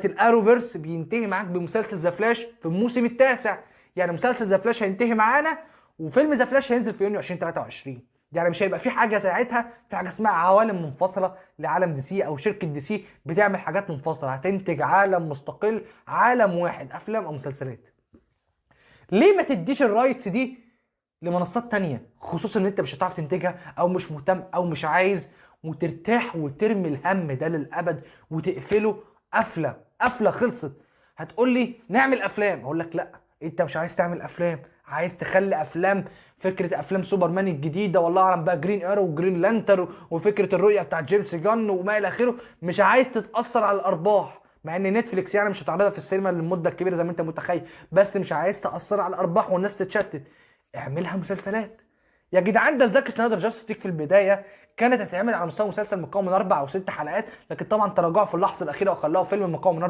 الاروفيرس بينتهي معاك بمسلسل ذا فلاش في الموسم التاسع. يعني مسلسل ذا فلاش هينتهي معانا وفيلم ذا فلاش هينزل في يونيو 2023. يعني مش هيبقى في حاجه ساعتها في حاجه اسمها عوالم منفصله لعالم دي سي، او شركه دي سي بتعمل حاجات منفصله هتنتج عالم مستقل، عالم واحد افلام او مسلسلات. ليه ما تديش الرايتس دي لمنصات تانية، خصوصا ان انت مش هتعرف تنتجها او مش مهتم او مش عايز، وترتاح وترمي الهم ده للابد وتقفله قفله خلصت. هتقول لي نعمل افلام، اقول لك لا، انت مش عايز تعمل افلام، عايز تخلي افلام، فكره افلام سوبرمان الجديده والله اعلم بقى، جرين ايرو وجرين لانتر وفكره الرؤيه بتاعت جيمس جان وما الى اخره، مش عايز تتاثر على الارباح. مع ان نتفليكس يعني مش هتعرضها في السينما للمده الكبيره زي ما انت متخيل، بس مش عايز تاثر على الارباح والناس تتشتت، اعملها مسلسلات. يا جدعان ده زاك سنايدر جاستس ليج في البدايه كانت هتتعمل على مستوى مسلسل مكون من 4 أو 6 حلقات، لكن طبعا تراجعوا في اللحظه الاخيره وخلوها فيلم مكون من